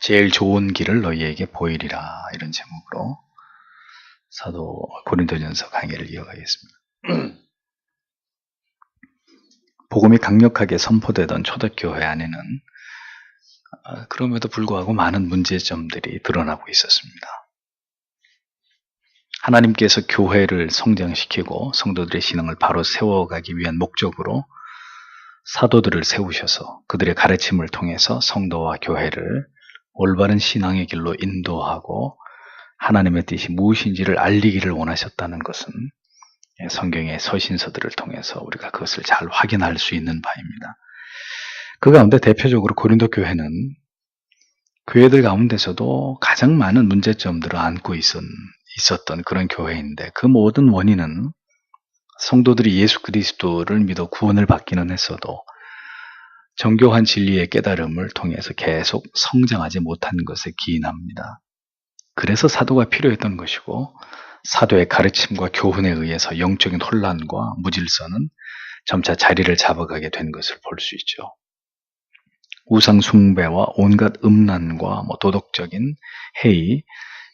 제일 좋은 길을 너희에게 보이리라. 이런 제목으로 사도 고린도전서 강의를 이어가겠습니다. 복음이 강력하게 선포되던 초대교회 안에는 그럼에도 불구하고 많은 문제점들이 드러나고 있었습니다. 하나님께서 교회를 성장시키고 성도들의 신앙을 바로 세워가기 위한 목적으로 사도들을 세우셔서 그들의 가르침을 통해서 성도와 교회를 올바른 신앙의 길로 인도하고 하나님의 뜻이 무엇인지를 알리기를 원하셨다는 것은 성경의 서신서들을 통해서 우리가 그것을 잘 확인할 수 있는 바입니다. 그 가운데 대표적으로 고린도 교회는 교회들 가운데서도 가장 많은 문제점들을 안고 있었던 그런 교회인데, 그 모든 원인은 성도들이 예수 그리스도를 믿어 구원을 받기는 했어도 정교한 진리의 깨달음을 통해서 계속 성장하지 못한 것에 기인합니다. 그래서 사도가 필요했던 것이고, 사도의 가르침과 교훈에 의해서 영적인 혼란과 무질서는 점차 자리를 잡아가게 된 것을 볼 수 있죠. 우상 숭배와 온갖 음란과 도덕적인 해이,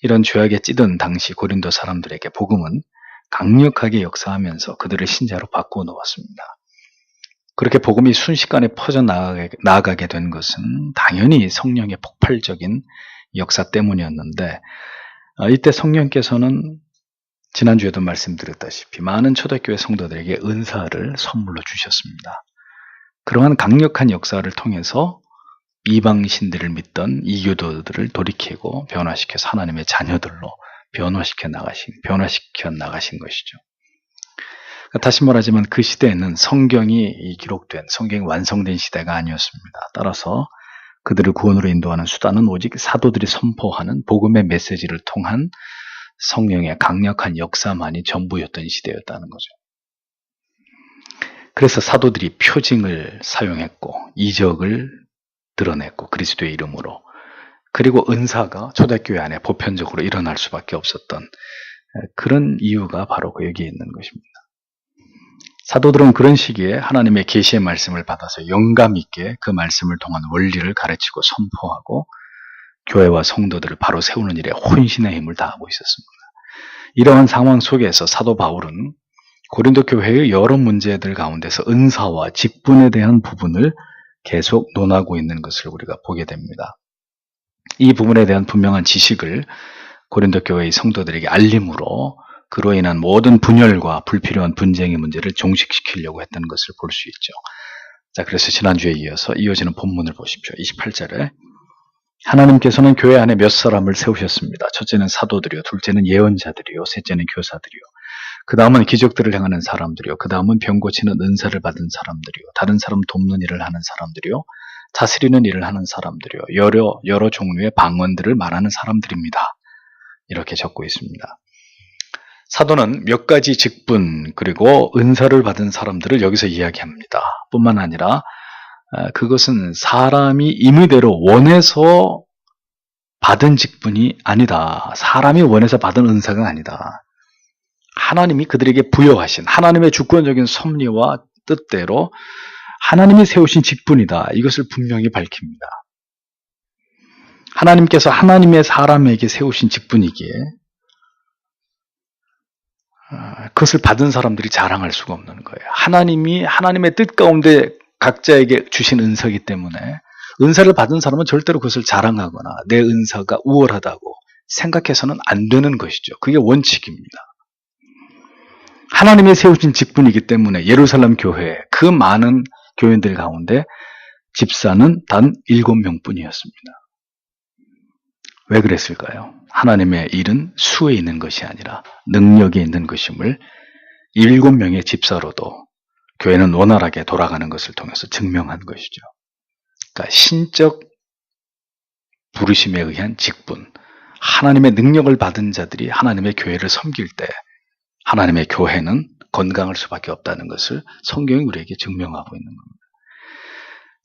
이런 죄악에 찌든 당시 고린도 사람들에게 복음은 강력하게 역사하면서 그들을 신자로 바꾸어 놓았습니다. 그렇게 복음이 순식간에 퍼져나가게 된 것은 당연히 성령의 폭발적인 역사 때문이었는데, 이때 성령께서는 지난주에도 말씀드렸다시피 많은 초대교회 성도들에게 은사를 선물로 주셨습니다. 그러한 강력한 역사를 통해서 이방신들을 믿던 이교도들을 돌이키고 변화시켜서 하나님의 자녀들로 변화시켜 나가신 것이죠. 다시 말하자면 그 시대에는 성경이 기록된, 성경이 완성된 시대가 아니었습니다. 따라서 그들을 구원으로 인도하는 수단은 오직 사도들이 선포하는 복음의 메시지를 통한 성령의 강력한 역사만이 전부였던 시대였다는 거죠. 그래서 사도들이 표징을 사용했고 이적을 드러냈고 그리스도의 이름으로, 그리고 은사가 초대교회 안에 보편적으로 일어날 수밖에 없었던 그런 이유가 바로 여기에 있는 것입니다. 사도들은 그런 시기에 하나님의 계시의 말씀을 받아서 영감 있게 그 말씀을 통한 원리를 가르치고 선포하고 교회와 성도들을 바로 세우는 일에 혼신의 힘을 다하고 있었습니다. 이러한 상황 속에서 사도 바울은 고린도 교회의 여러 문제들 가운데서 은사와 직분에 대한 부분을 계속 논하고 있는 것을 우리가 보게 됩니다. 이 부분에 대한 분명한 지식을 고린도 교회의 성도들에게 알림으로 그로 인한 모든 분열과 불필요한 분쟁의 문제를 종식시키려고 했던 것을 볼 수 있죠. 자, 그래서 지난주에 이어서 이어지는 본문을 보십시오. 28절에 하나님께서는 교회 안에 몇 사람을 세우셨습니다. 첫째는 사도들이요, 둘째는 예언자들이요, 셋째는 교사들이요, 그 다음은 기적들을 행하는 사람들이요, 그 다음은 병 고치는 은사를 받은 사람들이요, 다른 사람 돕는 일을 하는 사람들이요, 다스리는 일을 하는 사람들이요, 여러 종류의 방언들을 말하는 사람들입니다. 이렇게 적고 있습니다. 사도는 몇 가지 직분 그리고 은사를 받은 사람들을 여기서 이야기합니다. 뿐만 아니라 그것은 사람이 임의대로 원해서 받은 직분이 아니다. 사람이 원해서 받은 은사가 아니다. 하나님이 그들에게 부여하신 하나님의 주권적인 섭리와 뜻대로 하나님이 세우신 직분이다. 이것을 분명히 밝힙니다. 하나님께서 하나님의 사람에게 세우신 직분이기에 그것을 받은 사람들이 자랑할 수가 없는 거예요. 하나님이 하나님의 뜻 가운데 각자에게 주신 은사이기 때문에 은사를 받은 사람은 절대로 그것을 자랑하거나 내 은사가 우월하다고 생각해서는 안 되는 것이죠. 그게 원칙입니다. 하나님이 세우신 직분이기 때문에 예루살렘 교회, 그 많은 교인들 가운데 집사는 단 7명뿐이었습니다. 왜 그랬을까요? 하나님의 일은 수에 있는 것이 아니라 능력에 있는 것임을 7명의 집사로도 교회는 원활하게 돌아가는 것을 통해서 증명한 것이죠. 그러니까 신적 부르심에 의한 직분, 하나님의 능력을 받은 자들이 하나님의 교회를 섬길 때 하나님의 교회는 건강할 수밖에 없다는 것을 성경이 우리에게 증명하고 있는 겁니다.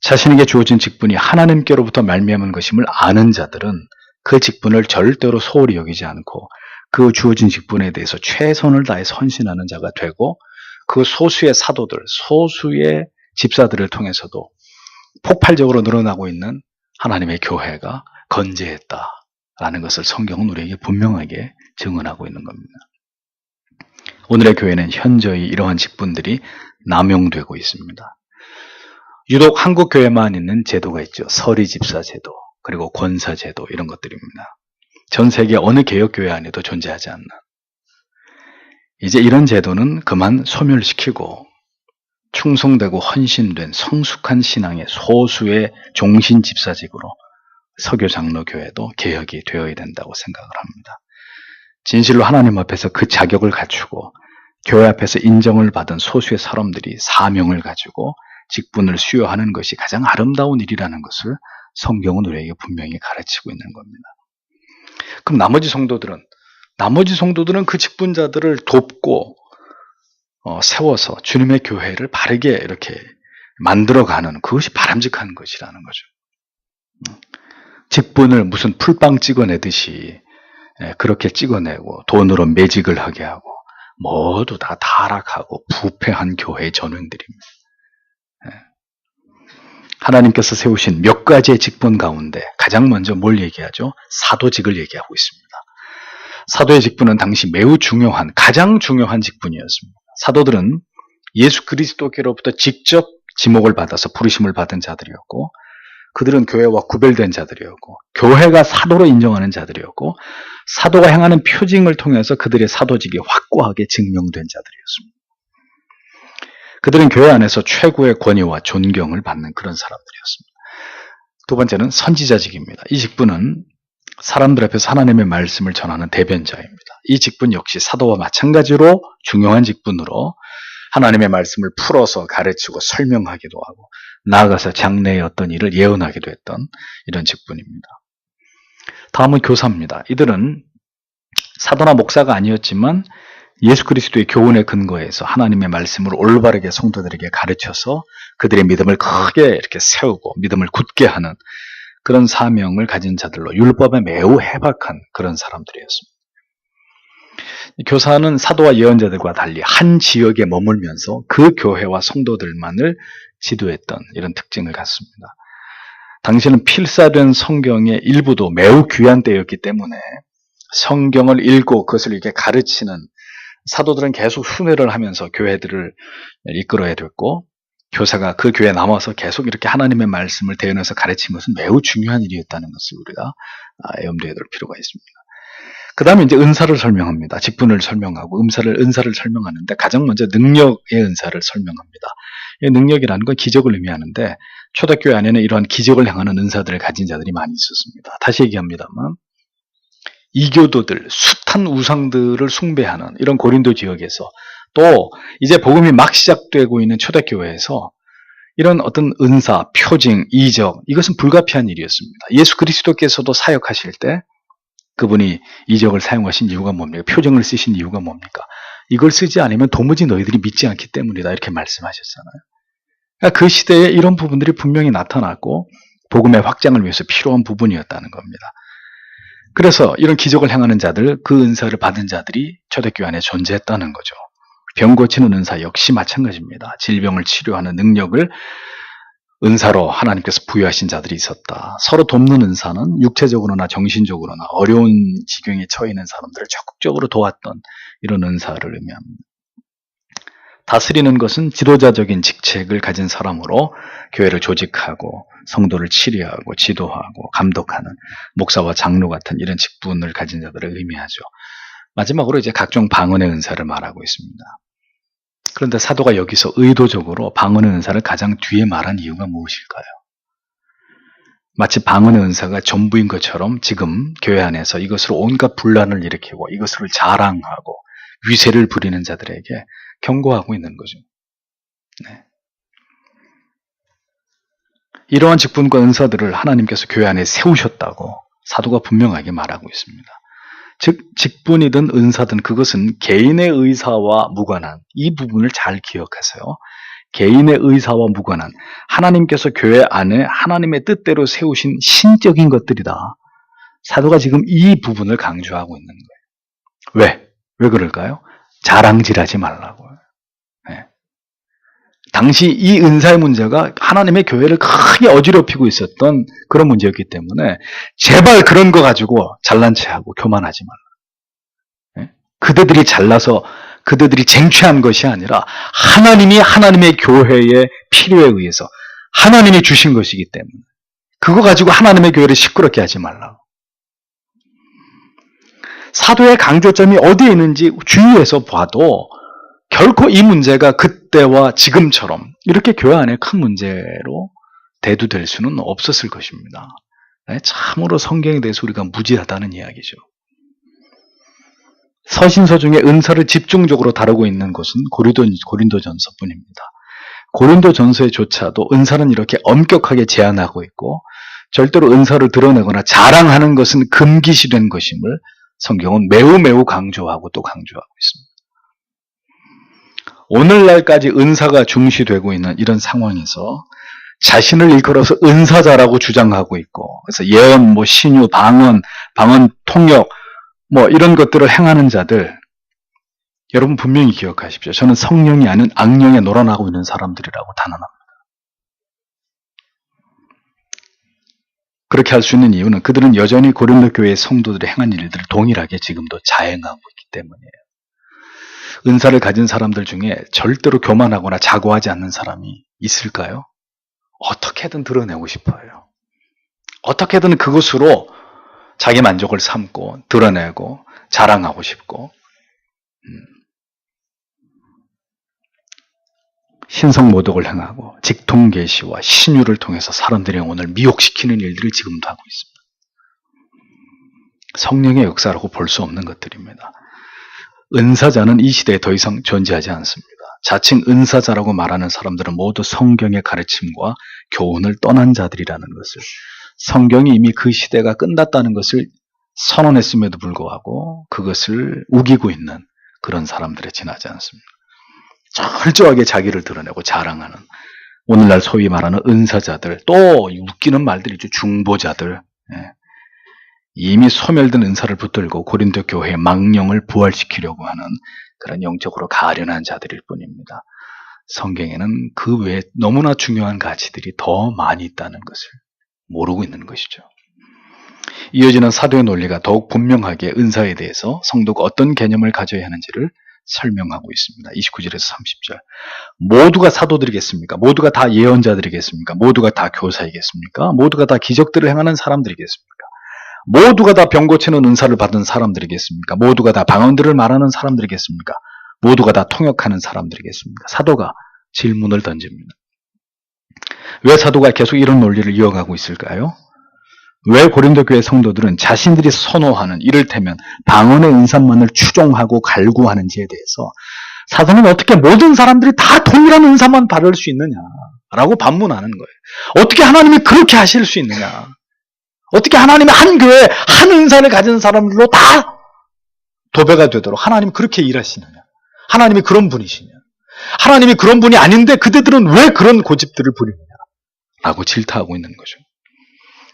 자신에게 주어진 직분이 하나님께로부터 말미암은 것임을 아는 자들은 그 직분을 절대로 소홀히 여기지 않고 그 주어진 직분에 대해서 최선을 다해 헌신하는 자가 되고, 그 소수의 사도들, 소수의 집사들을 통해서도 폭발적으로 늘어나고 있는 하나님의 교회가 건재했다라는 것을 성경은 우리에게 분명하게 증언하고 있는 겁니다. 오늘의 교회는 현저히 이러한 직분들이 남용되고 있습니다. 유독 한국 교회만 있는 제도가 있죠. 서리 집사 제도, 그리고 권사 제도, 이런 것들입니다. 전 세계 어느 개혁교회 안에도 존재하지 않는, 이제 이런 제도는 그만 소멸시키고 충성되고 헌신된 성숙한 신앙의 소수의 종신 집사직으로 서교 장로교회도 개혁이 되어야 된다고 생각을 합니다. 진실로 하나님 앞에서 그 자격을 갖추고 교회 앞에서 인정을 받은 소수의 사람들이 사명을 가지고 직분을 수여하는 것이 가장 아름다운 일이라는 것을 성경은 우리에게 분명히 가르치고 있는 겁니다. 그럼 나머지 성도들은 그 직분자들을 돕고 세워서 주님의 교회를 바르게 이렇게 만들어가는, 그것이 바람직한 것이라는 거죠. 직분을 무슨 풀빵 찍어내듯이 그렇게 찍어내고 돈으로 매직을 하게 하고 모두 다 타락하고 부패한 교회의 전횡들입니다. 하나님께서 세우신 몇 가지의 직분 가운데 가장 먼저 뭘 얘기하죠? 사도직을 얘기하고 있습니다. 사도의 직분은 당시 매우 중요한, 가장 중요한 직분이었습니다. 사도들은 예수 그리스도께로부터 직접 지목을 받아서 부르심을 받은 자들이었고, 그들은 교회와 구별된 자들이었고, 교회가 사도로 인정하는 자들이었고, 사도가 행하는 표징을 통해서 그들의 사도직이 확고하게 증명된 자들이었습니다. 그들은 교회 안에서 최고의 권위와 존경을 받는 그런 사람들이었습니다. 두 번째는 선지자직입니다. 이 직분은 사람들 앞에서 하나님의 말씀을 전하는 대변자입니다. 이 직분 역시 사도와 마찬가지로 중요한 직분으로 하나님의 말씀을 풀어서 가르치고 설명하기도 하고 나아가서 장래의 어떤 일을 예언하기도 했던 이런 직분입니다. 다음은 교사입니다. 이들은 사도나 목사가 아니었지만 예수 그리스도의 교훈에 근거해서 하나님의 말씀을 올바르게 성도들에게 가르쳐서 그들의 믿음을 크게 이렇게 세우고 믿음을 굳게 하는 그런 사명을 가진 자들로 율법에 매우 해박한 그런 사람들이었습니다. 교사는 사도와 예언자들과 달리 한 지역에 머물면서 그 교회와 성도들만을 지도했던 이런 특징을 갖습니다. 당시에는 필사된 성경의 일부도 매우 귀한 때였기 때문에 성경을 읽고 그것을 이렇게 가르치는 사도들은 계속 순회를 하면서 교회들을 이끌어야 됐고, 교사가 그 교회에 남아서 계속 이렇게 하나님의 말씀을 대연해서 가르치는 것은 매우 중요한 일이었다는 것을 우리가 염두에 둘 필요가 있습니다. 그 다음에 이제 은사를 설명합니다. 직분을 설명하고 은사를 설명하는데 가장 먼저 능력의 은사를 설명합니다. 이 능력이라는 건 기적을 의미하는데 초대교회 안에는 이러한 기적을 행하는 은사들을 가진 자들이 많이 있었습니다. 다시 얘기합니다만 이교도들, 숱한 우상들을 숭배하는 이런 고린도 지역에서 또 이제 복음이 막 시작되고 있는 초대교회에서 이런 어떤 은사, 표징, 이적, 이것은 불가피한 일이었습니다. 예수 그리스도께서도 사역하실 때 그분이 이적을 사용하신 이유가 뭡니까? 표징을 쓰신 이유가 뭡니까? 이걸 쓰지 않으면 도무지 너희들이 믿지 않기 때문이다, 이렇게 말씀하셨잖아요. 그러니까 그 시대에 이런 부분들이 분명히 나타났고 복음의 확장을 위해서 필요한 부분이었다는 겁니다. 그래서 이런 기적을 행하는 자들, 그 은사를 받은 자들이 초대교회 안에 존재했다는 거죠. 병 고치는 은사 역시 마찬가지입니다. 질병을 치료하는 능력을 은사로 하나님께서 부여하신 자들이 있었다. 서로 돕는 은사는 육체적으로나 정신적으로나 어려운 지경에 처해 있는 사람들을 적극적으로 도왔던 이런 은사를 의미합니다. 다스리는 것은 지도자적인 직책을 가진 사람으로 교회를 조직하고 성도를 치료하고 지도하고 감독하는 목사와 장로 같은 이런 직분을 가진 자들을 의미하죠. 마지막으로 이제 각종 방언의 은사를 말하고 있습니다. 그런데 사도가 여기서 의도적으로 방언의 은사를 가장 뒤에 말한 이유가 무엇일까요? 마치 방언의 은사가 전부인 것처럼 지금 교회 안에서 이것으로 온갖 분란을 일으키고 이것을 자랑하고 위세를 부리는 자들에게 경고하고 있는 거죠. 네. 이러한 직분과 은사들을 하나님께서 교회 안에 세우셨다고 사도가 분명하게 말하고 있습니다. 즉 직분이든 은사든 그것은 개인의 의사와 무관한, 이 부분을 잘 기억하세요. 개인의 의사와 무관한 하나님께서 교회 안에 하나님의 뜻대로 세우신 신적인 것들이다. 사도가 지금 이 부분을 강조하고 있는 거예요. 왜 그럴까요? 자랑질하지 말라고요. 네. 당시 이 은사의 문제가 하나님의 교회를 크게 어지럽히고 있었던 그런 문제였기 때문에 제발 그런 거 가지고 잘난 체하고 교만하지 말라. 예? 그들이 잘나서 그들이 쟁취한 것이 아니라 하나님이 하나님의 교회의 필요에 의해서 하나님이 주신 것이기 때문에 그거 가지고 하나님의 교회를 시끄럽게 하지 말라. 사도의 강조점이 어디에 있는지 주위에서 봐도 결코 이 문제가 그때와 지금처럼 이렇게 교회 안에 큰 문제로 대두될 수는 없었을 것입니다. 참으로 성경에 대해서 우리가 무지하다는 이야기죠. 서신서 중에 은사를 집중적으로 다루고 있는 것은 고린도전서뿐입니다. 고린도전서에조차도 은사는 이렇게 엄격하게 제한하고 있고 절대로 은사를 드러내거나 자랑하는 것은 금기시된 것임을 성경은 매우 강조하고 또 강조하고 있습니다. 오늘날까지 은사가 중시되고 있는 이런 상황에서 자신을 일컬어서 은사자라고 주장하고 있고 그래서 예언, 신유, 방언 통역 이런 것들을 행하는 자들 여러분 분명히 기억하십시오. 저는 성령이 아닌 악령에 놀아나고 있는 사람들이라고 단언합니다. 그렇게 할 수 있는 이유는 그들은 여전히 고린도 교회의 성도들이 행한 일들을 동일하게 지금도 자행하고 있기 때문이에요. 은사를 가진 사람들 중에 절대로 교만하거나 자고하지 않는 사람이 있을까요? 어떻게든 드러내고 싶어요. 어떻게든 그것으로 자기 만족을 삼고 드러내고 자랑하고 싶고 신성모독을 행하고 직통계시와 신유를 통해서 사람들의 영혼을 미혹시키는 일들을 지금도 하고 있습니다. 성령의 역사라고 볼 수 없는 것들입니다. 은사자는 이 시대에 더 이상 존재하지 않습니다. 자칭 은사자라고 말하는 사람들은 모두 성경의 가르침과 교훈을 떠난 자들이라는 것을 성경이 이미 그 시대가 끝났다는 것을 선언했음에도 불구하고 그것을 우기고 있는 그런 사람들에 지나지 않습니다. 철저하게 자기를 드러내고 자랑하는 오늘날 소위 말하는 은사자들 또 웃기는 말들이죠. 중보자들 이미 소멸된 은사를 붙들고 고린도 교회의 망령을 부활시키려고 하는 그런 영적으로 가련한 자들일 뿐입니다. 성경에는 그 외에 너무나 중요한 가치들이 더 많이 있다는 것을 모르고 있는 것이죠. 이어지는 사도의 논리가 더욱 분명하게 은사에 대해서 성도가 어떤 개념을 가져야 하는지를 설명하고 있습니다. 29절에서 30절. 모두가 사도들이겠습니까? 모두가 다 예언자들이겠습니까? 모두가 다 교사이겠습니까? 모두가 다 기적들을 행하는 사람들이겠습니까? 모두가 다 병 고치는 은사를 받은 사람들이겠습니까? 모두가 다 방언들을 말하는 사람들이겠습니까? 모두가 다 통역하는 사람들이겠습니까? 사도가 질문을 던집니다. 왜 사도가 계속 이런 논리를 이어가고 있을까요? 왜 고린도 교회 성도들은 자신들이 선호하는 이를테면 방언의 은사만을 추종하고 갈구하는지에 대해서 사도는 어떻게 모든 사람들이 다 동일한 은사만 받을 수 있느냐라고 반문하는 거예요. 어떻게 하나님이 그렇게 하실 수 있느냐? 어떻게 하나님이 한 교회에 한 은사를 가진 사람들로 다 도배가 되도록 하나님이 그렇게 일하시느냐? 하나님이 그런 분이시냐? 하나님이 그런 분이 아닌데 그들은 왜 그런 고집들을 부리느냐? 라고 질타하고 있는 거죠.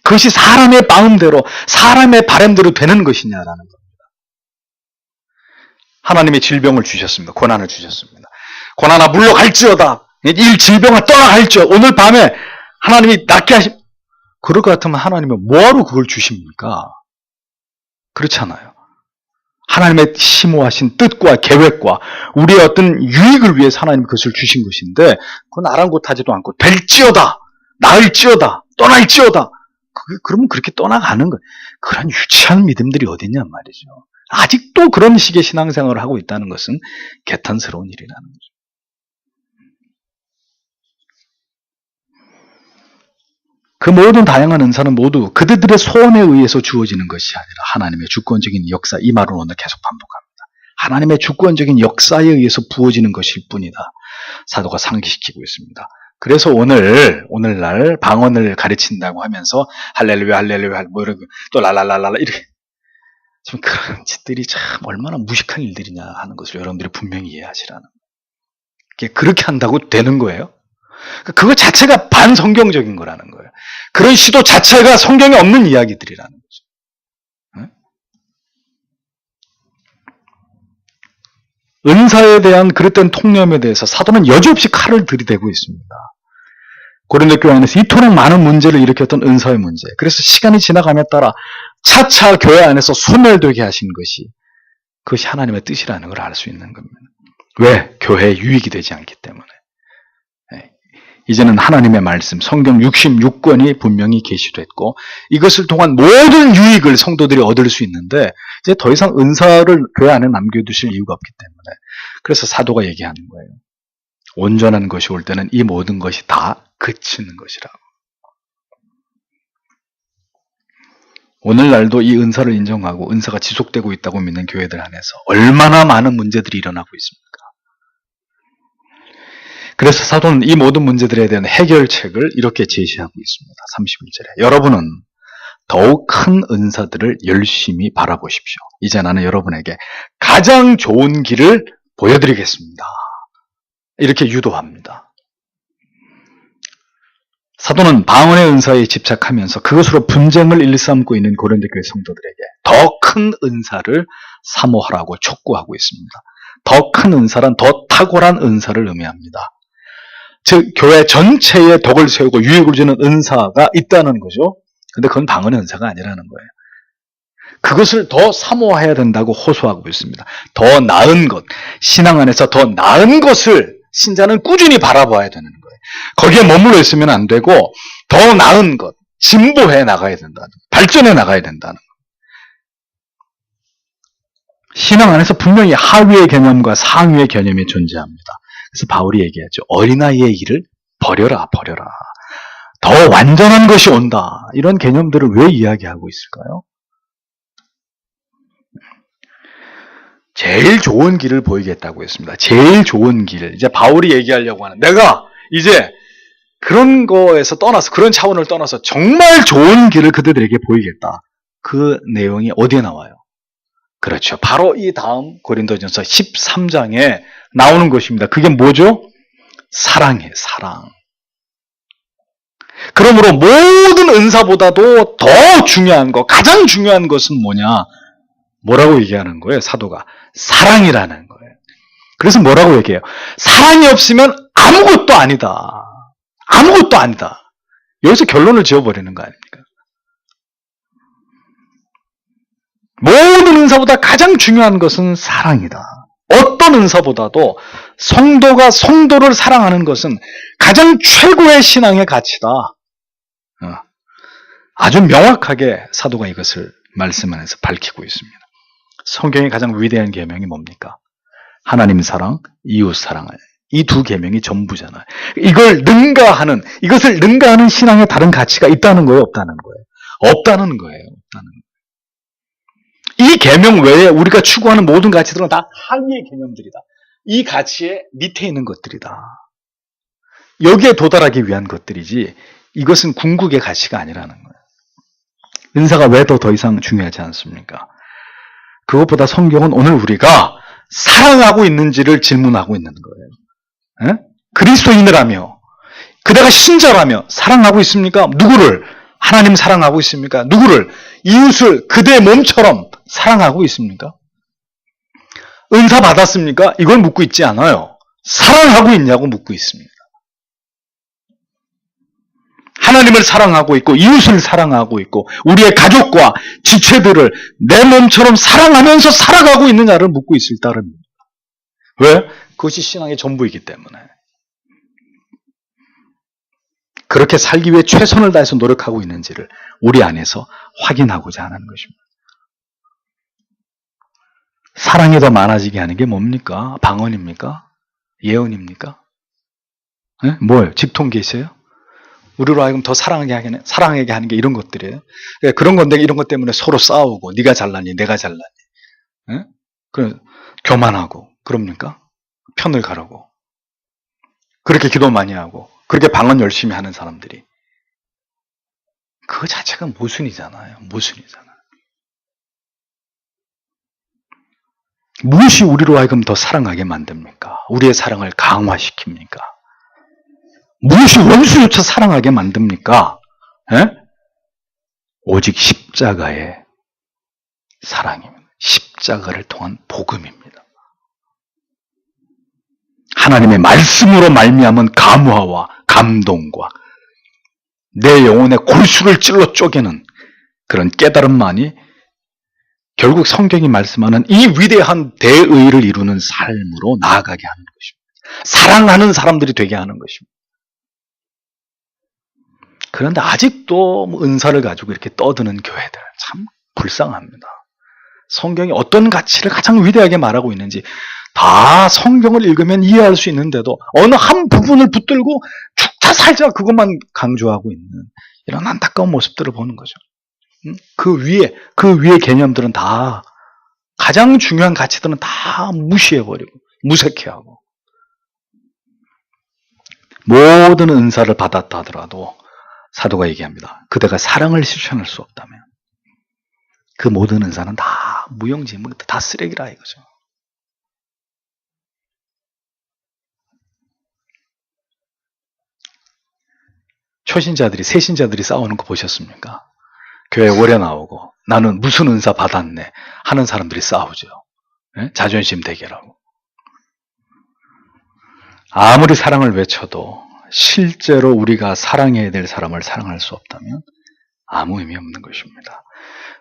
그것이 사람의 마음대로 사람의 바람대로 되는 것이냐라는 겁니다. 하나님이 질병을 주셨습니다. 고난을 주셨습니다. 고난아 물러갈지어다. 이 질병아 떠나갈지어다. 오늘 밤에 하나님이 낫게 그럴 것 같으면 하나님은 뭐하러 그걸 주십니까? 그렇잖아요. 하나님의 심오하신 뜻과 계획과 우리의 어떤 유익을 위해서 하나님이 그것을 주신 것인데 그건 아랑곳하지도 않고 될지어다. 나을지어다. 떠날지어다. 그러면 그렇게 떠나가는 거예요. 그런 유치한 믿음들이 어딨냔 말이죠. 아직도 그런 식의 신앙생활을 하고 있다는 것은 개탄스러운 일이라는 거죠. 그 모든 다양한 은사는 모두 그들의 소원에 의해서 주어지는 것이 아니라 하나님의 주권적인 역사, 이 말은 오늘 계속 반복합니다. 하나님의 주권적인 역사에 의해서 부어지는 것일 뿐이다. 사도가 상기시키고 있습니다. 그래서 오늘날 방언을 가르친다고 하면서 할렐루야, 할렐루야, 이러고 또 랄랄랄라 이렇게 좀 그런 짓들이 참 얼마나 무식한 일들이냐 하는 것을 여러분들이 분명히 이해하시라는 거예요. 그렇게 한다고 되는 거예요? 그거 자체가 반성경적인 거라는 거예요. 그런 시도 자체가 성경에 없는 이야기들이라는 거죠. 은사에 대한 그릇된 통념에 대해서 사도는 여지없이 칼을 들이대고 있습니다. 고린도 교회 안에서 이토록 많은 문제를 일으켰던 은사의 문제. 그래서 시간이 지나감에 따라 차차 교회 안에서 소멸되게 하신 그것이 하나님의 뜻이라는 걸 알 수 있는 겁니다. 왜? 교회에 유익이 되지 않기 때문에. 이제는 하나님의 말씀, 성경 66권이 분명히 계시됐고 이것을 통한 모든 유익을 성도들이 얻을 수 있는데 이제 더 이상 은사를 교회 안에 남겨두실 이유가 없기 때문에 그래서 사도가 얘기하는 거예요. 온전한 것이 올 때는 이 모든 것이 다 그치는 것이라고. 오늘날도 이 은사를 인정하고 은사가 지속되고 있다고 믿는 교회들 안에서 얼마나 많은 문제들이 일어나고 있습니까? 그래서 사도는 이 모든 문제들에 대한 해결책을 이렇게 제시하고 있습니다. 31절에 여러분은 더욱 큰 은사들을 열심히 바라보십시오. 이제 나는 여러분에게 가장 좋은 길을 보여드리겠습니다. 이렇게 유도합니다. 사도는 방언의 은사에 집착하면서 그것으로 분쟁을 일삼고 있는 고린도 교회 성도들에게 더 큰 은사를 사모하라고 촉구하고 있습니다. 더 큰 은사란 더 탁월한 은사를 의미합니다. 즉 교회 전체에 덕을 세우고 유익을 주는 은사가 있다는 거죠. 근데 그건 방언의 은사가 아니라는 거예요. 그것을 더 사모해야 된다고 호소하고 있습니다. 더 나은 것, 신앙 안에서 더 나은 것을 신자는 꾸준히 바라봐야 되는 거예요. 거기에 머물러 있으면 안 되고 더 나은 것, 진보해 나가야 된다는 거예요. 발전해 나가야 된다는 거예요. 신앙 안에서 분명히 하위의 개념과 상위의 개념이 존재합니다. 그래서 바울이 얘기하죠. 어린아이의 일을 버려라. 더 완전한 것이 온다. 이런 개념들을 왜 이야기하고 있을까요? 제일 좋은 길을 보이겠다고 했습니다. 제일 좋은 길. 이제 바울이 얘기하려고 하는 내가 이제 그런 거에서 떠나서 그런 차원을 떠나서 정말 좋은 길을 그들에게 보이겠다. 그 내용이 어디에 나와요? 그렇죠. 바로 이 다음 고린도전서 13장에 나오는 것입니다. 그게 뭐죠? 사랑이에요. 사랑. 그러므로 모든 은사보다도 더 중요한 것, 가장 중요한 것은 뭐냐? 뭐라고 얘기하는 거예요? 사도가. 사랑이라는 거예요. 그래서 뭐라고 얘기해요? 사랑이 없으면 아무것도 아니다. 아무것도 아니다. 여기서 결론을 지어버리는 거 아닙니까? 모든 은사보다 가장 중요한 것은 사랑이다. 어떤 은사보다도 성도가 성도를 사랑하는 것은 가장 최고의 신앙의 가치다. 아주 명확하게 사도가 이것을 말씀 안에서 밝히고 있습니다. 성경의 가장 위대한 계명이 뭡니까? 하나님 사랑, 이웃 사랑을. 이 두 계명이 전부잖아요. 이것을 능가하는 신앙에 다른 가치가 있다는 거예요, 없다는 거예요? 없다는 거예요. 이 계명 외에 우리가 추구하는 모든 가치들은 다 하위의 개념들이다. 이 가치의 밑에 있는 것들이다. 여기에 도달하기 위한 것들이지 이것은 궁극의 가치가 아니라는 거예요. 은사가 왜 더 이상 중요하지 않습니까? 그것보다 성경은 오늘 우리가 사랑하고 있는지를 질문하고 있는 거예요. 에? 그리스도인이라며 그대가 신자라며 사랑하고 있습니까? 누구를? 하나님 사랑하고 있습니까? 누구를? 이웃을 그대의 몸처럼 사랑하고 있습니까? 은사 받았습니까? 이걸 묻고 있지 않아요. 사랑하고 있냐고 묻고 있습니다. 하나님을 사랑하고 있고 이웃을 사랑하고 있고 우리의 가족과 지체들을 내 몸처럼 사랑하면서 살아가고 있느냐를 묻고 있을 따름입니다. 왜? 그것이 신앙의 전부이기 때문에. 그렇게 살기 위해 최선을 다해서 노력하고 있는지를 우리 안에서 확인하고자 하는 것입니다. 사랑이 더 많아지게 하는 게 뭡니까? 방언입니까? 예언입니까? 네? 뭐예요? 직통계시예요? 우리로 하여금 더 사랑하게 하는 게 이런 것들이에요. 그런 건데 이런 것 때문에 서로 싸우고 네가 잘나니 내가 잘나니 네? 교만하고 그럽니까? 편을 가르고 그렇게 기도 많이 하고 그렇게 방언 열심히 하는 사람들이 그거 자체가 모순이잖아요. 모순이잖아요. 무엇이 우리로 하여금 더 사랑하게 만듭니까? 우리의 사랑을 강화시킵니까? 무엇이 원수조차 사랑하게 만듭니까? 에? 오직 십자가의 사랑입니다. 십자가를 통한 복음입니다. 하나님의 말씀으로 말미암은 감화와 감동과 내 영혼의 골수를 찔러 쪼개는 그런 깨달음만이 결국 성경이 말씀하는 이 위대한 대의를 이루는 삶으로 나아가게 하는 것입니다. 사랑하는 사람들이 되게 하는 것입니다. 그런데 아직도 은사를 가지고 이렇게 떠드는 교회들 참 불쌍합니다. 성경이 어떤 가치를 가장 위대하게 말하고 있는지 다 성경을 읽으면 이해할 수 있는데도 어느 한 부분을 붙들고 죽자 살자 그것만 강조하고 있는 이런 안타까운 모습들을 보는 거죠. 그 위에 개념들은 다 가장 중요한 가치들은 다 무시해버리고 무색해하고 모든 은사를 받았다 하더라도 사도가 얘기합니다. 그대가 사랑을 실천할 수 없다면 그 모든 은사는 다 무용지물, 다 쓰레기라 이거죠. 초신자들이 새신자들이 싸우는 거 보셨습니까? 교회 오래 나오고 나는 무슨 은사 받았네 하는 사람들이 싸우죠. 네? 자존심 대결하고. 아무리 사랑을 외쳐도 실제로 우리가 사랑해야 될 사람을 사랑할 수 없다면 아무 의미 없는 것입니다.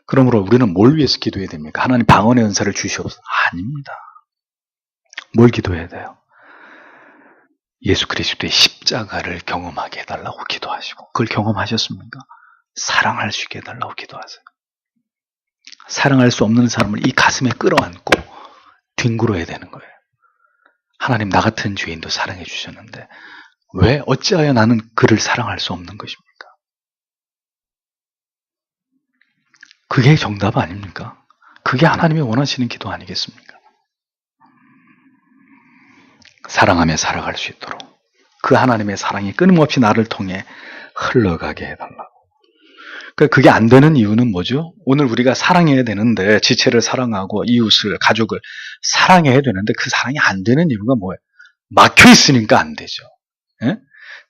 그러므로 우리는 뭘 위해서 기도해야 됩니까? 하나님 방언의 은사를 주시옵소서. 아닙니다. 뭘 기도해야 돼요? 예수 그리스도의 십자가를 경험하게 해달라고 기도하시고 그걸 경험하셨습니까? 사랑할 수 있게 해달라고 기도하세요. 사랑할 수 없는 사람을 이 가슴에 끌어안고 뒹굴어야 되는 거예요. 하나님 나 같은 죄인도 사랑해 주셨는데 왜 어찌하여 나는 그를 사랑할 수 없는 것입니까? 그게 정답 아닙니까? 그게 하나님이 원하시는 기도 아니겠습니까? 사랑하며 살아갈 수 있도록 그 하나님의 사랑이 끊임없이 나를 통해 흘러가게 해달라고. 그게 안 되는 이유는 뭐죠? 오늘 우리가 사랑해야 되는데 지체를 사랑하고 이웃을 가족을 사랑해야 되는데 그 사랑이 안 되는 이유가 뭐예요? 막혀 있으니까 안 되죠. 예?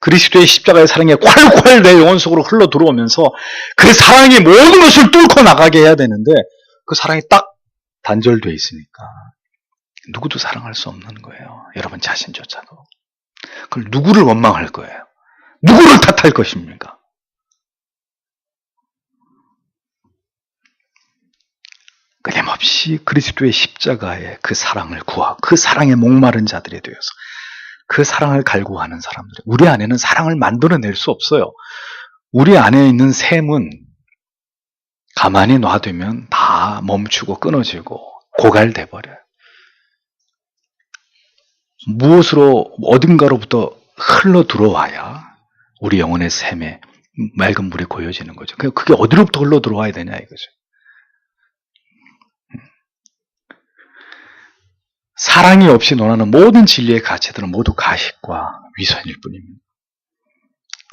그리스도의 십자가의 사랑이 콸콸 내 영혼 속으로 흘러 들어오면서 그 사랑이 모든 것을 뚫고 나가게 해야 되는데 그 사랑이 딱 단절되어 있으니까 누구도 사랑할 수 없는 거예요. 여러분 자신조차도. 그걸 누구를 원망할 거예요? 누구를 탓할 것입니까? 끊임없이 그리스도의 십자가의 그 사랑을 구하고 그 사랑에 목마른 자들이 되어서 그 사랑을 갈구하는 사람들. 우리 안에는 사랑을 만들어낼 수 없어요. 우리 안에 있는 샘은 가만히 놔두면 다 멈추고 끊어지고 고갈돼 버려요. 무엇으로 어딘가로부터 흘러 들어와야 우리 영혼의 샘에 맑은 물이 고여지는 거죠. 그게 어디로부터 흘러 들어와야 되냐 이거죠. 사랑이 없이 논하는 모든 진리의 가치들은 모두 가식과 위선일 뿐입니다.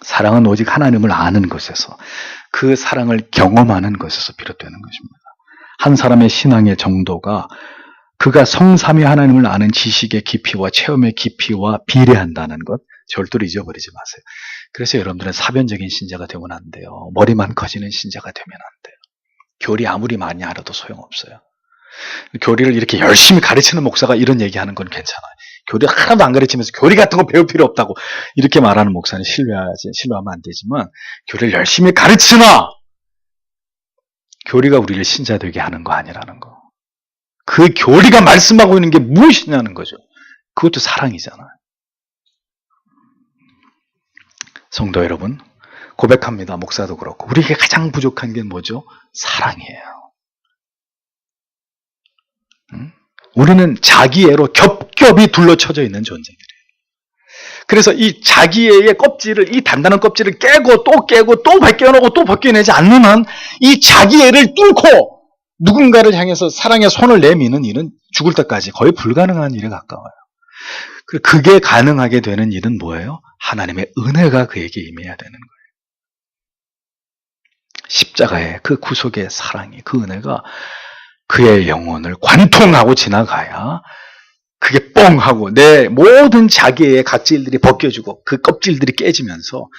사랑은 오직 하나님을 아는 것에서 그 사랑을 경험하는 것에서 비롯되는 것입니다. 한 사람의 신앙의 정도가 그가 성삼위 하나님을 아는 지식의 깊이와 체험의 깊이와 비례한다는 것 절대로 잊어버리지 마세요. 그래서 여러분들은 사변적인 신자가 되면 안 돼요. 머리만 커지는 신자가 되면 안 돼요. 교리 아무리 많이 알아도 소용없어요. 교리를 이렇게 열심히 가르치는 목사가 이런 얘기하는 건 괜찮아요. 교리 하나도 안 가르치면서 교리 같은 거 배울 필요 없다고 이렇게 말하는 목사는 신뢰하면 안 되지만 교리를 열심히 가르치나 교리가 우리를 신자 되게 하는 거 아니라는 거. 그 교리가 말씀하고 있는 게 무엇이냐는 거죠. 그것도 사랑이잖아요. 성도 여러분, 고백합니다. 목사도 그렇고 우리에게 가장 부족한 게 뭐죠? 사랑이에요. 우리는 자기애로 겹겹이 둘러쳐져 있는 존재들이에요. 그래서 이 자기애의 껍질을, 이 단단한 껍질을 깨고 또 벗겨내고 또 벗겨내지 않는 한 이 자기애를 뚫고 누군가를 향해서 사랑의 손을 내미는 일은 죽을 때까지 거의 불가능한 일에 가까워요. 그게 가능하게 되는 일은 뭐예요? 하나님의 은혜가 그에게 임해야 되는 거예요. 십자가의 그 구속의 사랑이, 그 은혜가 그의 영혼을 관통하고 지나가야 그게 뻥 하고 내 모든 자기의 각질들이 벗겨지고 그 껍질들이 깨지면서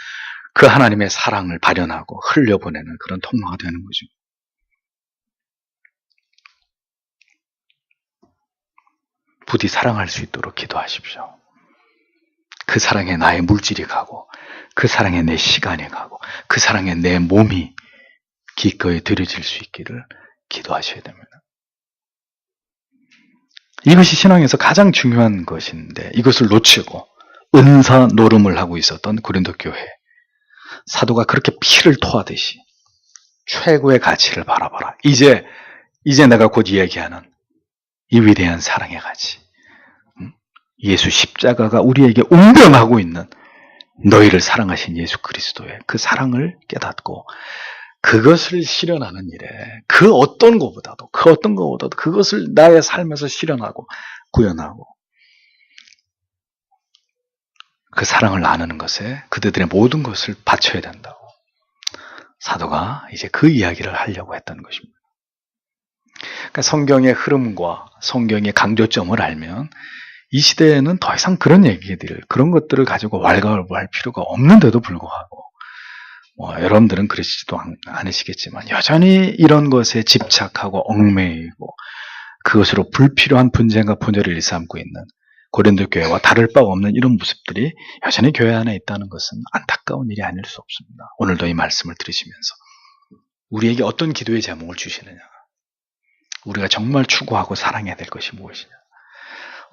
그 하나님의 사랑을 발현하고 흘려보내는 그런 통로가 되는 거죠. 부디 사랑할 수 있도록 기도하십시오. 그 사랑에 나의 물질이 가고, 그 사랑에 내 시간이 가고, 그 사랑에 내 몸이 기꺼이 드려질 수 있기를 기도하셔야 됩니다. 이것이 신앙에서 가장 중요한 것인데, 이것을 놓치고 은사 노름을 하고 있었던 고린도 교회, 사도가 그렇게 피를 토하듯이 최고의 가치를 바라봐라. 이제 내가 곧 이야기하는 이 위대한 사랑의 가치, 예수 십자가가 우리에게 운명하고 있는 너희를 사랑하신 예수 그리스도의 그 사랑을 깨닫고 그것을 실현하는 일에 그 어떤 것보다도 그것을 나의 삶에서 실현하고 구현하고 그 사랑을 나누는 것에 그들의 모든 것을 바쳐야 된다고 사도가 이제 그 이야기를 하려고 했던 것입니다. 그러니까 성경의 흐름과 성경의 강조점을 알면 이 시대에는 더 이상 그런 것들을 가지고 왈가왈부할 필요가 없는데도 불구하고 여러분들은 그러시지도 않으시겠지만 여전히 이런 것에 집착하고 얽매이고 그것으로 불필요한 분쟁과 분열을 일삼고 있는 고린도 교회와 다를 바가 없는 이런 모습들이 여전히 교회 안에 있다는 것은 안타까운 일이 아닐 수 없습니다. 오늘도 이 말씀을 들으시면서 우리에게 어떤 기도의 제목을 주시느냐, 우리가 정말 추구하고 사랑해야 될 것이 무엇이냐,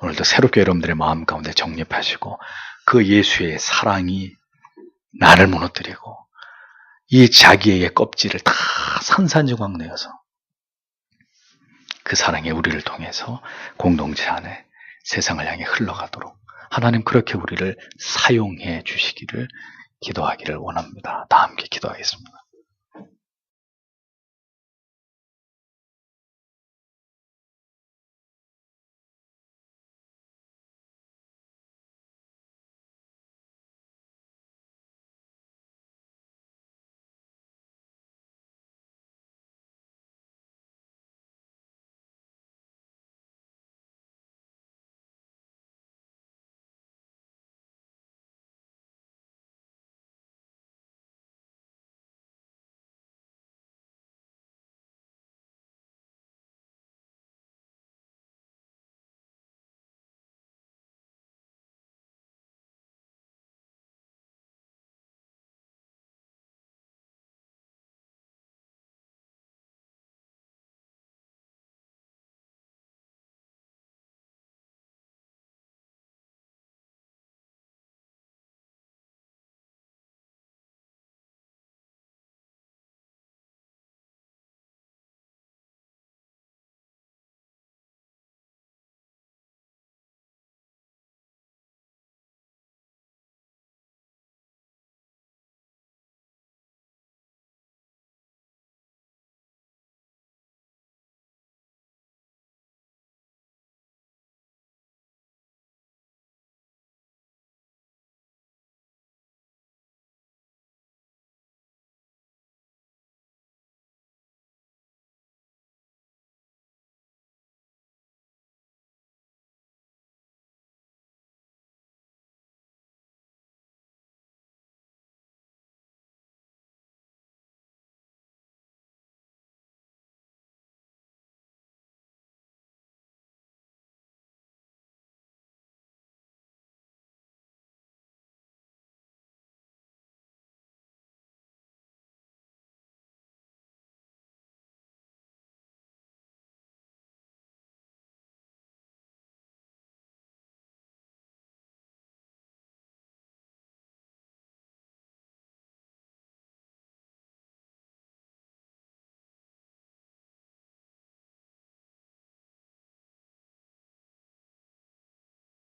오늘도 새롭게 여러분들의 마음 가운데 정립하시고 그 예수의 사랑이 나를 무너뜨리고 이 자기의 껍질을 다 산산조각 내어서 그 사랑이 우리를 통해서 공동체 안에 세상을 향해 흘러가도록 하나님 그렇게 우리를 사용해 주시기를 기도하기를 원합니다. 다 함께 기도하겠습니다.